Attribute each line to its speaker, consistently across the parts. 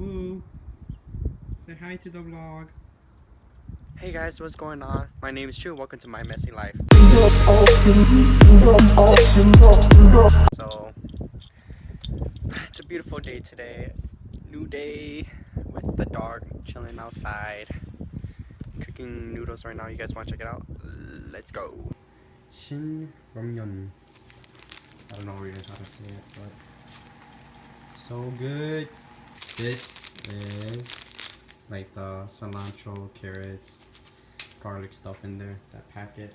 Speaker 1: Boo. Say hi to the vlog.
Speaker 2: Hey guys, what's going on? My name is Chu. Welcome to my messy life. So, it's a beautiful day today. New day with the dog chilling outside. Cooking noodles right now. You guys want to check it out? Let's go.
Speaker 1: Shin Ramyeon. I don't know really how to say it, but so good. This is like the cilantro, carrots, garlic stuff in there. That packet.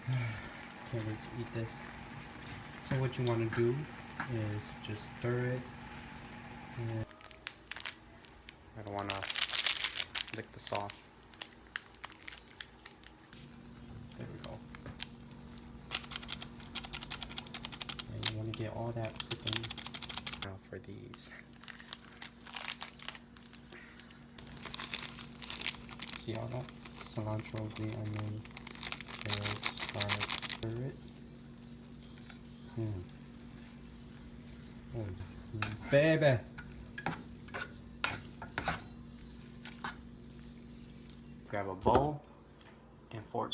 Speaker 1: Can't wait to eat this. So what you want to do is just stir it. And
Speaker 2: I don't want to lick the sauce.
Speaker 1: there we go. And you want to get all that freaking.
Speaker 2: Now for these.
Speaker 1: See all that? Cilantro, green onion, carrots, garlic, stir it. Oh, baby! Grab a bowl and fork.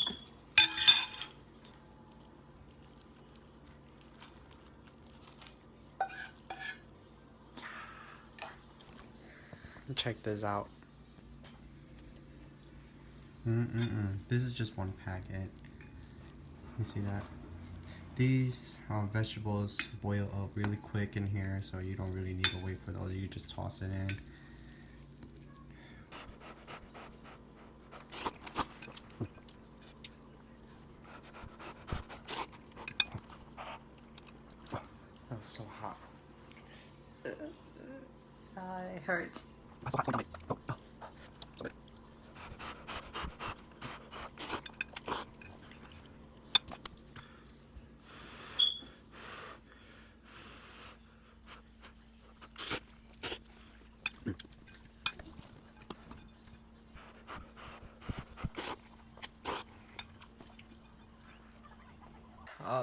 Speaker 2: Check this out.
Speaker 1: This is just one packet. You see that? These vegetables boil up really quick in here, so you don't really need to wait for those. You just toss it in.
Speaker 2: That was so hot. It hurts.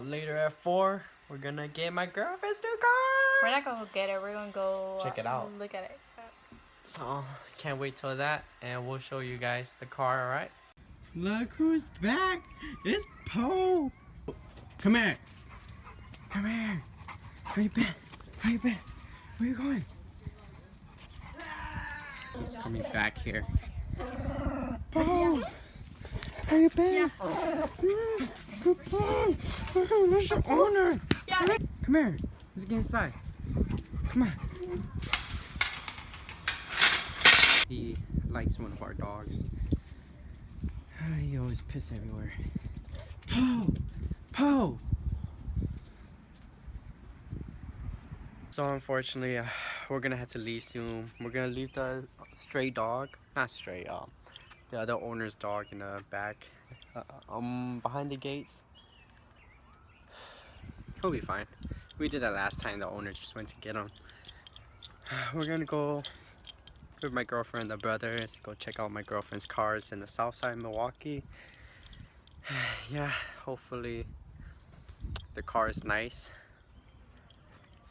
Speaker 2: Later at 4, we're gonna get my girlfriend's new car.
Speaker 3: We're not gonna go get it. We're gonna go
Speaker 2: Check it out.
Speaker 3: Look at it.
Speaker 2: So can't wait till that, and we'll show you guys the car. All right.
Speaker 1: Look who's back! It's Poe! Come here! Come here! Where you been? Where you been? Where you going? He's coming back here. Poe! Where you been? Good boy! Where's your owner?
Speaker 3: Yeah.
Speaker 1: Come here! Let's get inside. Come on. He likes one of our dogs. He always piss everywhere. Poe! Poe!
Speaker 2: So unfortunately, we're gonna have to leave soon. We're gonna leave the stray dog, not stray, the other owner's dog in the back, behind the gates. He'll be fine. We did that last time. The owner just went to get him. We're gonna go with my girlfriend and the brothers. Go check out my girlfriend's cars in the south side of Milwaukee. Yeah, hopefully the car is nice,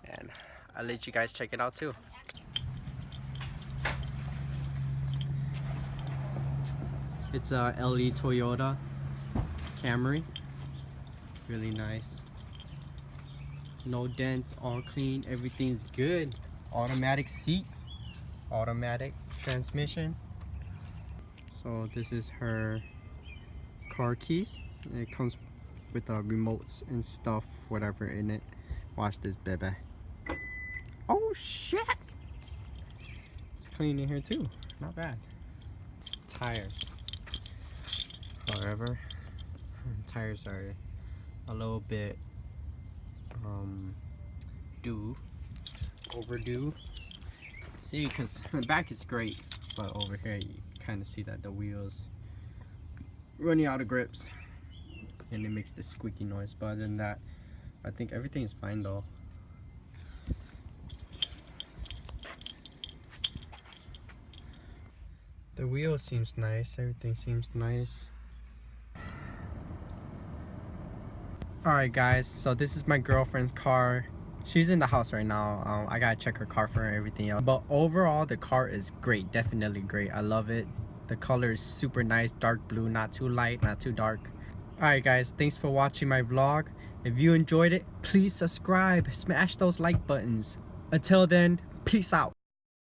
Speaker 2: and I'll let you guys check it out too.
Speaker 1: It's a LE Toyota Camry. Really nice. No dents, all clean, everything's good. Automatic seats, automatic transmission. So this is her car keys. It comes with remotes and stuff, whatever in it. Watch this baby. Oh shit! It's clean in here too. Not bad. Tires. However, tires are a little bit overdue. See, because the back is great, but over here you kind of see that the wheels running out of grips, and it makes this squeaky noise. But other than that, I think everything is fine though. The wheel seems nice. Everything seems nice. Alright guys, so this is my girlfriend's car.
Speaker 2: She's in the house right now. I gotta check her car for her and everything else. But overall, the car is great. Definitely great. I love it. The color is super nice. Dark blue, not too light, not too dark. Alright guys, thanks for watching my vlog. If you enjoyed it, please subscribe. Smash those like buttons. Until then, peace out.